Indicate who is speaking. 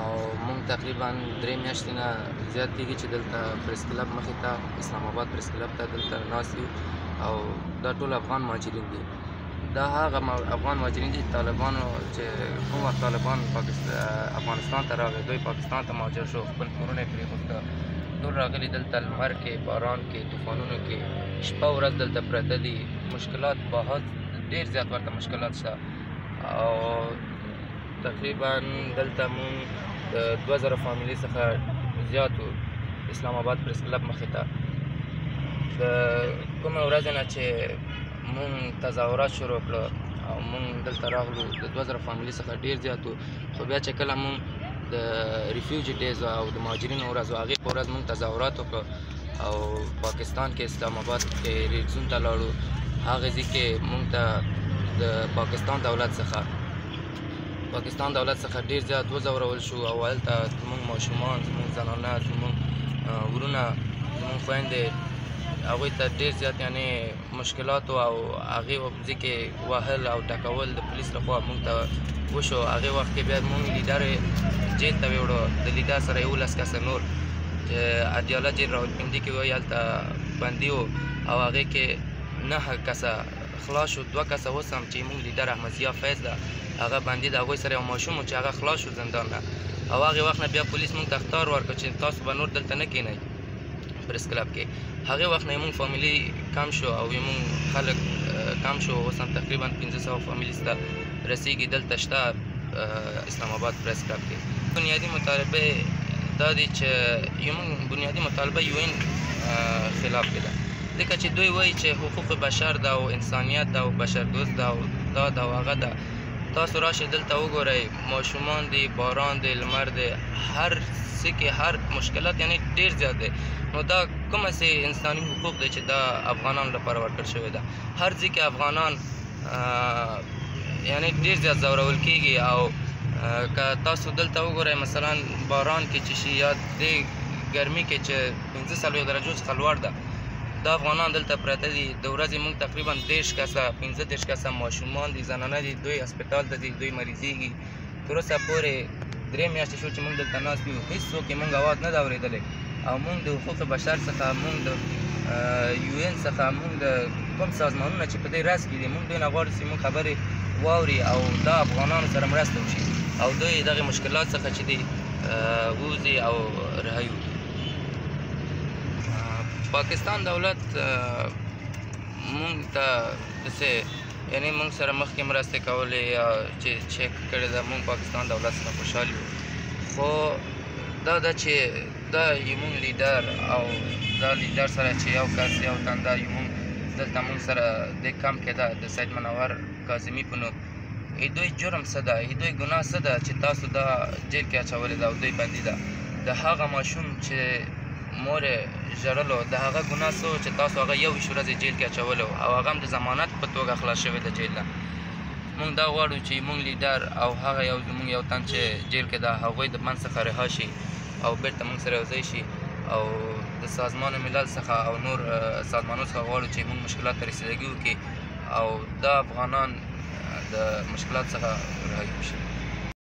Speaker 1: او مونږ تقریبا 3 میاشتې نه زیات کېږي چې دلته پریس کلب مخې ته اسلام آباد پریس کلب ته دلته ناست یو او دا ټول افغان مهاجرین دي. دا هغه افغان مهاجرین دي طالبانو چې کوم وخت طالبان افغانستان ته راغی، دوی پاکستان ته مهاجر شو، خپل کورونه یې پرېښوده، ټول راغلي دلته لمر کې، باران کې، طوفانونو کې شپه ورځ دلته پرته دي. مشکلات بہت ډېر زیات ورته مشکلات شته او تقریبا دلته مونږ د 2000 فامیلي څخه زیاتو اسلام آباد پریس کلب مخې ته د کومه ورځې نه چې مونږ تظاهرات شروع کړه او مونږ دلته راغلو د 2000 فامیلي څخه ډېر زیاتو، خو بیا چې کله مونږ د ریفیوجي ډیز او د مهاجرینو ورځ و هغې په ورځ مونږ تظاهرات وکړو او پاکستان کې اسلام آباد کې ریډزون ته لاړو. هغه ځای کې مونږ ته د پاکستان دولت څخه ډېر زیات وځورول شو او هلته زمونږ ماشومان، زمونږ زنانه، زمونږ ورونه، زمونږ خویندې، هغوی ته ډېر زیات یعنې مشکلاتو او هغې ځای کې وهل او ټکول د پولیس لخوا مونږ ته وشو. هغې وخت کې بیا مونږ لیډر جیل ته ویوړو، د لیډر سره 11 کسه نور چې اډیاله جیل راولپنډي کې وایي هلته بندي وو او هغې کې 9 کسه خلاص شو. 2 کسه اوس هم چې مونږ لیډر احمدضیاء فیض ده هغه بندي د هغوی سره یو ماشوم و چې هغه خلاص شو زندان نه او هغې وخت نه بیا پولیس مونږ ته اخطار ورکړ چې تاسو به نور دلته نه کښېنئ پریس کلب کې. هغې وخت نه مونږ فامیلي کم شو او مونږ خلک کم شو. اوس هم تقریبا 1500 فامیلي ته رسیږي دلته شته اسلام آباد پریس کلب کې. بنیادي مطالبه دا دی چې مونږ بنیادي مطالبه UN خلاف کې ده، ځکه چې دوی وایي چې حقوق بشر ده او انسانیت ده او بشر دوست ده او دا ده او هغه ده. تاسو راشئ دلته وګورئ، ماشومان دي، باران دی، لمر دی، هر څه کې هر مشکلات یعنې ډېر زیات دی. نو دا کومه سي انساني حقوق دی چې دا افغانانو لپاره ورکړل شوی ده. هر ځای کې افغانان یعنې ډېر زیات ځورول کېږي او که تاسو دلته وګورئ مثلا باران کې چې شي یا دې ګرمي کې چې 45 درجو څخه لوړ ده، دا افغانان دلته پراته دي. د ورځې موږ تقریبا 30 کسه 15 کسه ماشومان دي، زنانه دي، دوی هسپتال ته ځي، دوی مریضېږي. تر اوسه پورې 3 میاشتې شو چې موږ دلته ناست یو، هېڅوک یې موږ اواز نه ده اورېدلی او موږ د حقوق بشر څخه، موږ د UN څخه، موږ د کوم سازمانونه چې په دې رأس کې دي، موږ دوی نه غواړو چې موږ خبرې واوري او دا افغانانو سره مرسته وشي او دوی دغې مشکلات څخه چې دي ووځي او رهایي وکړي. پاکستان دولت مونږ ته داسې یعنې مونږ سره مخکې مرستې کولې یا چې چیک کړې ده، مونږ پاکستان دولت څخه خوشحال یو. خو دا ده چې دا زموږ لیډر او دا لیډر سره چې یو کس یو تنده زموږ دلته مونږ سره د کمپ کې ده د سید منور کاظمي په نوم، دوی جرم څه ده، دوی ګناه څه ده چې تاسو دا جیل کې اچولې ده او دوی بندي ده. د هغه ماشوم چې مور یې ژړلو، د هغه ګناه څه و چې تاسو هغه 21 ورځې جیل کې اچولی و او هغه هم د ضمانت په توګه خلاص شوی د جیل نه. مونږ دا غواړو چې مونږ لیډر او هغه زموږ یو تن چې جیل کې ده هغوی د منځ څخه رها شي او بېرته مونږ سره یوځای شي او د سازمان ملل څخه او نور سازمانونو څخه غواړو چې مونږ مشکلات ته رسیدګي وکړي او دا افغانان د مشکلات څخه رهایي وشي.